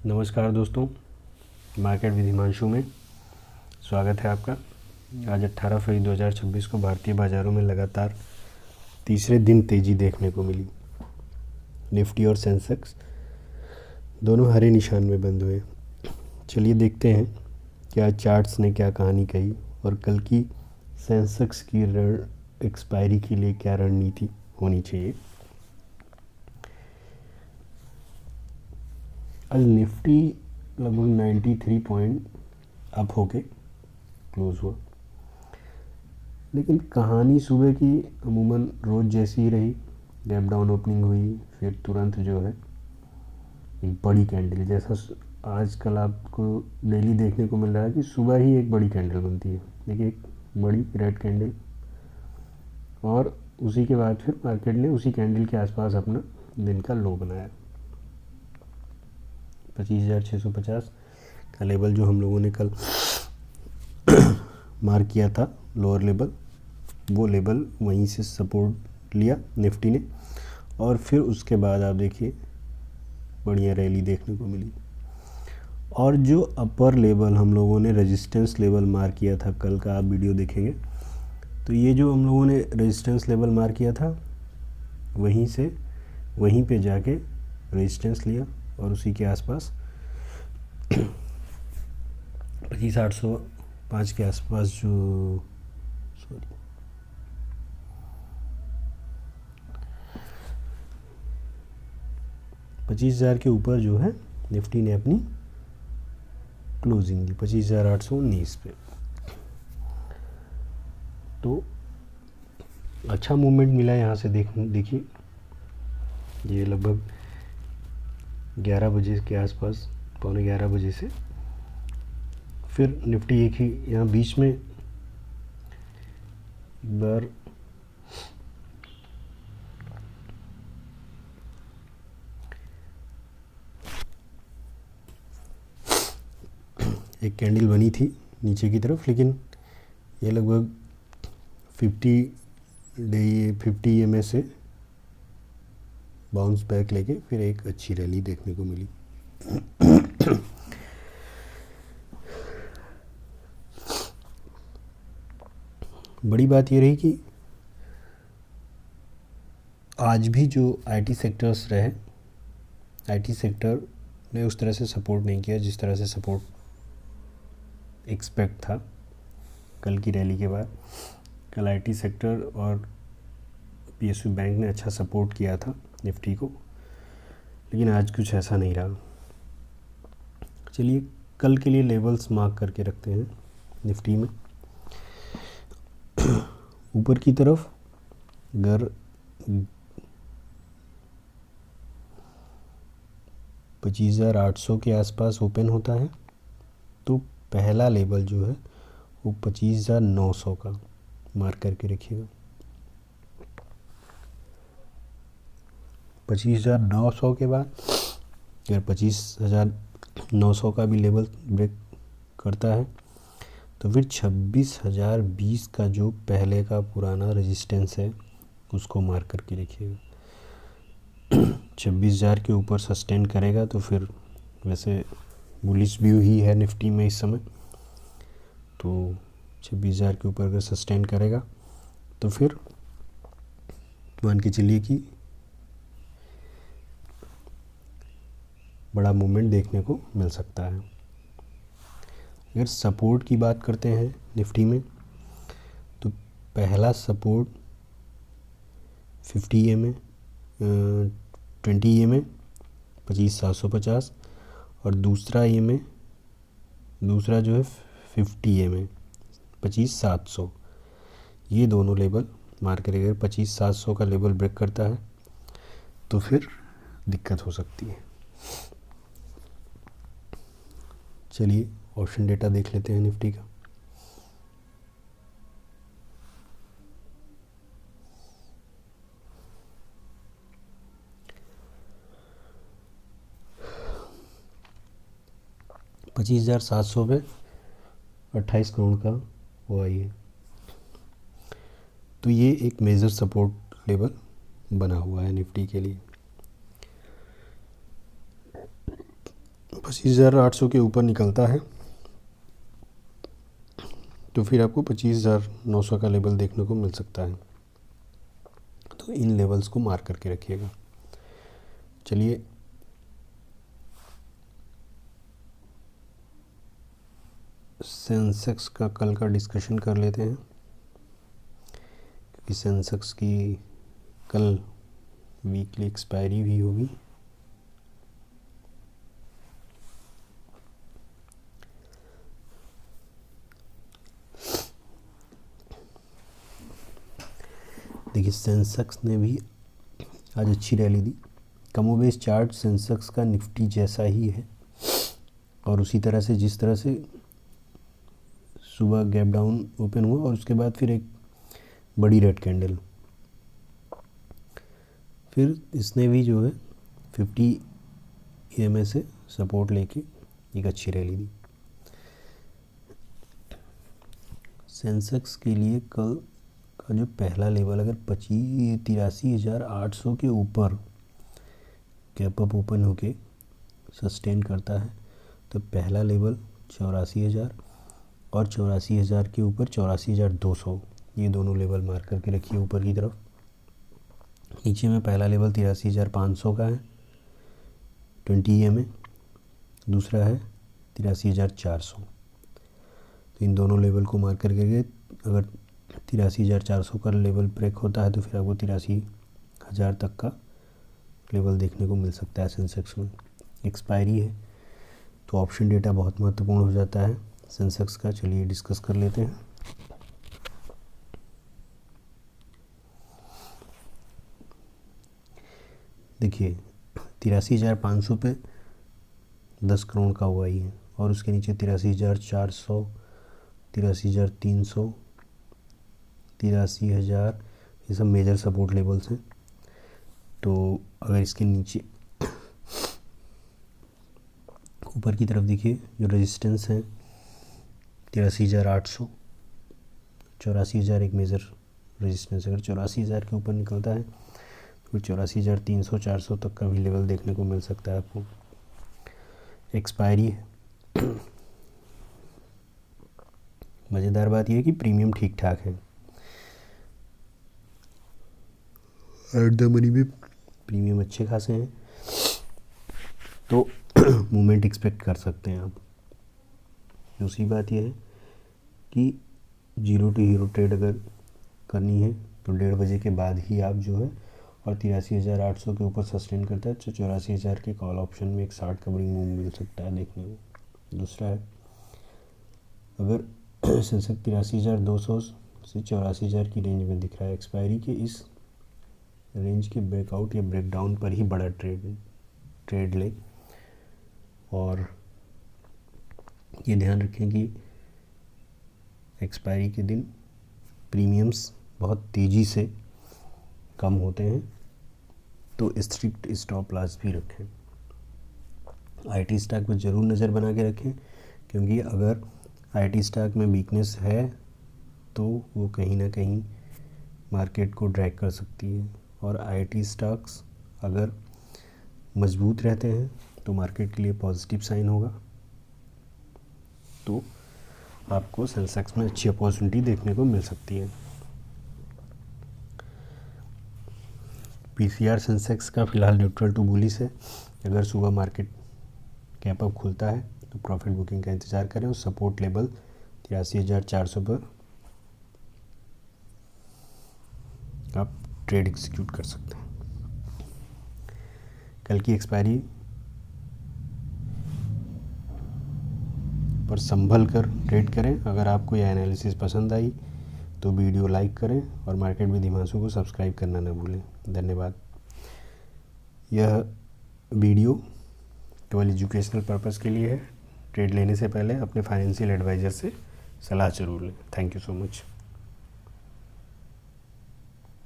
नमस्कार दोस्तों, market with Himanshu में स्वागत है आपका। आज 18 फरवरी 2026 को भारतीय बाज़ारों में लगातार तीसरे दिन तेज़ी देखने को मिली। निफ्टी और सेंसेक्स दोनों हरे निशान में बंद हुए। चलिए देखते हैं कि आज चार्ट्स ने क्या कहानी कही और कल की सेंसेक्स की एक्सपायरी के लिए क्या रणनीति होनी चाहिए। आज निफ्टी लगभग 93 पॉइंट अप होके क्लोज हुआ, लेकिन कहानी सुबह की अमूमन रोज़ जैसी ही रही। गैप डाउन ओपनिंग हुई, फिर तुरंत जो है एक बड़ी कैंडल, जैसा आजकल आपको डेली देखने को मिल रहा है कि सुबह ही एक बड़ी कैंडल बनती है। देखिए, एक बड़ी रेड कैंडल, और उसी के बाद फिर मार्केट ने उसी कैंडल के आसपास अपना दिन का लो बनाया। 25,650 का लेवल जो हम लोगों ने कल मार्क किया था, लोअर लेवल, वो लेवल वहीं से सपोर्ट लिया निफ्टी ने, और फिर उसके बाद आप देखिए बढ़िया रैली देखने को मिली। और जो अपर लेवल हम लोगों ने रेजिस्टेंस लेवल मार्क किया था कल का, आप वीडियो देखेंगे तो ये जो हम लोगों ने रेजिस्टेंस लेवल मार्क किया था वहीं पे जाके रेजिस्टेंस लिया, और उसी के आसपास 25,805 के आसपास जो 25,000 के ऊपर जो है निफ्टी ने अपनी क्लोजिंग दी 25,819 पे। तो अच्छा मूवमेंट मिला यहाँ से। देखिए, ये लगभग 11 बजे के आसपास, पौने 11 बजे से फिर निफ्टी एक ही यहाँ बीच में एक बार एक कैंडल बनी थी नीचे की तरफ, लेकिन ये लगभग 50 EMA से बाउंस बैक लेके फिर एक अच्छी रैली देखने को मिली। बड़ी बात ये रही कि आज भी जो आईटी सेक्टर्स रहे, आईटी सेक्टर ने उस तरह से सपोर्ट नहीं किया जिस तरह से सपोर्ट एक्सपेक्ट था कल की रैली के बाद। कल आईटी सेक्टर और PSU बैंक ने अच्छा सपोर्ट किया था निफ्टी को, लेकिन आज कुछ ऐसा नहीं रहा। चलिए कल के लिए लेवल्स मार्क करके रखते हैं निफ्टी में। ऊपर की तरफ अगर 25,800 के आसपास ओपन होता है तो पहला लेवल जो है वो 25,900 का मार्क करके रखिएगा। 25,900 के बाद अगर 25,900 का भी लेवल ब्रेक करता है तो फिर 26,020 का जो पहले का पुराना रेजिस्टेंस है उसको मार्क करके रखिएगा। 26,000 के ऊपर सस्टेन करेगा तो फिर वैसे बुलिश व्यू ही है निफ्टी में इस समय, तो 26,000 के ऊपर अगर सस्टेन करेगा तो फिर मान के चलिए कि बड़ा मूवमेंट देखने को मिल सकता है। अगर सपोर्ट की बात करते हैं निफ्टी में तो पहला सपोर्ट 50 EMA 20 EMA 25,750, और दूसरा जो है 50 EMA 25,700। ये दोनों लेवल मार्क करेगा। अगर 25,700 का लेवल ब्रेक करता है तो फिर दिक्कत हो सकती है। चलिए ऑप्शन डेटा देख लेते हैं निफ्टी का। $25,700 पे 28 करोड़ का वो आई है, तो ये एक मेजर सपोर्ट लेवल बना हुआ है निफ्टी के लिए। 25,800 के ऊपर निकलता है तो फिर आपको 25,900 का लेवल देखने को मिल सकता है। तो इन लेवल्स को मार्क करके रखिएगा। चलिए सेंसेक्स का कल का डिस्कशन कर लेते हैं, क्योंकि सेंसेक्स की कल वीकली एक्सपायरी भी होगी। देखिए सेंसेक्स ने भी आज अच्छी रैली दी। कमोबेश चार्ट सेंसेक्स का निफ्टी जैसा ही है और उसी तरह से जिस तरह से सुबह गैप डाउन ओपन हुआ और उसके बाद फिर एक बड़ी रेड कैंडल, फिर इसने भी जो है 50 EMA से सपोर्ट लेके एक अच्छी रैली दी। सेंसेक्स के लिए कल का जो पहला लेवल अगर 83,800 के ऊपर कैप अप ओपन होके सस्टेन करता है तो पहला लेवल 84,000 और 84,000 के ऊपर 84,200, ये दोनों लेवल मार्क करके रखिए ऊपर की तरफ। नीचे में पहला लेवल 83,500 का है 20 EMA, दूसरा है 83,400। तो इन दोनों लेवल को मार्क करके गए, अगर 83,400 का लेवल ब्रेक होता है तो फिर आपको 83,000 तक का लेवल देखने को मिल सकता है सेंसेक्स में। एक्सपायरी है तो ऑप्शन डेटा बहुत महत्वपूर्ण हो जाता है सेंसेक्स का। चलिए डिस्कस कर लेते हैं। देखिए 83,500 पे 10 करोड़ का हुआ ही है और उसके नीचे 83,400, 83,300, 83,000, ये सब मेजर सपोर्ट लेवल्स हैं। तो अगर इसके नीचे ऊपर की तरफ देखिए जो रेजिस्टेंस है 83,800, 84,000 एक मेजर रेजिस्टेंस। अगर 84,000 के ऊपर निकलता है तो 84,300, 400 तक का भी लेवल देखने को मिल सकता है आपको। एक्सपायरी है। मज़ेदार बात यह है कि प्रीमियम ठीक ठाक है, एट द मनी में प्रीमियम अच्छे खासे हैं, तो मूवमेंट एक्सपेक्ट कर सकते हैं आप। दूसरी बात यह है कि 0 टू हीरो ट्रेड अगर करनी है तो 1:30 बजे के बाद ही आप जो है, और 83,800 के ऊपर सस्टेन करता है तो 84,000 के कॉल ऑप्शन में एक शार्ट कवरिंग मूव मिल सकता है देखने को। दूसरा है अगर सेंसेक्स 83,200 से 84,000 की रेंज में दिख रहा है, एक्सपायरी के इस रेंज के ब्रेकआउट या ब्रेकडाउन पर ही बड़ा ट्रेड ले। और ये ध्यान रखें कि एक्सपायरी के दिन प्रीमियम्स बहुत तेज़ी से कम होते हैं, तो स्ट्रिक्ट स्टॉप लॉस भी रखें। आईटी स्टॉक पर ज़रूर नज़र बना के रखें, क्योंकि अगर आईटी स्टॉक में वीकनेस है तो वो कहीं ना कहीं मार्केट को ड्रैग कर सकती है, और आईटी स्टॉक्स अगर मजबूत रहते हैं तो मार्केट के लिए पॉजिटिव साइन होगा। तो आपको सेंसेक्स में अच्छी अपॉर्चुनिटी देखने को मिल सकती है। पीसीआर सेंसेक्स का फ़िलहाल न्यूट्रल टू बुलिश है। अगर सुबह मार्केट कैप अप खुलता है तो प्रॉफिट बुकिंग का इंतज़ार करें, और सपोर्ट लेवल 83,400 पर आप ट्रेड एग्जीक्यूट कर सकते हैं। कल की एक्सपायरी पर संभल कर ट्रेड करें। अगर आपको यह एनालिसिस पसंद आई तो वीडियो लाइक करें और मार्केट विद हिमांशु को सब्सक्राइब करना न भूलें। धन्यवाद। यह वीडियो केवल एजुकेशनल पर्पस के लिए है। ट्रेड लेने से पहले अपने फाइनेंशियल एडवाइज़र से सलाह जरूर लें। Thank you so much.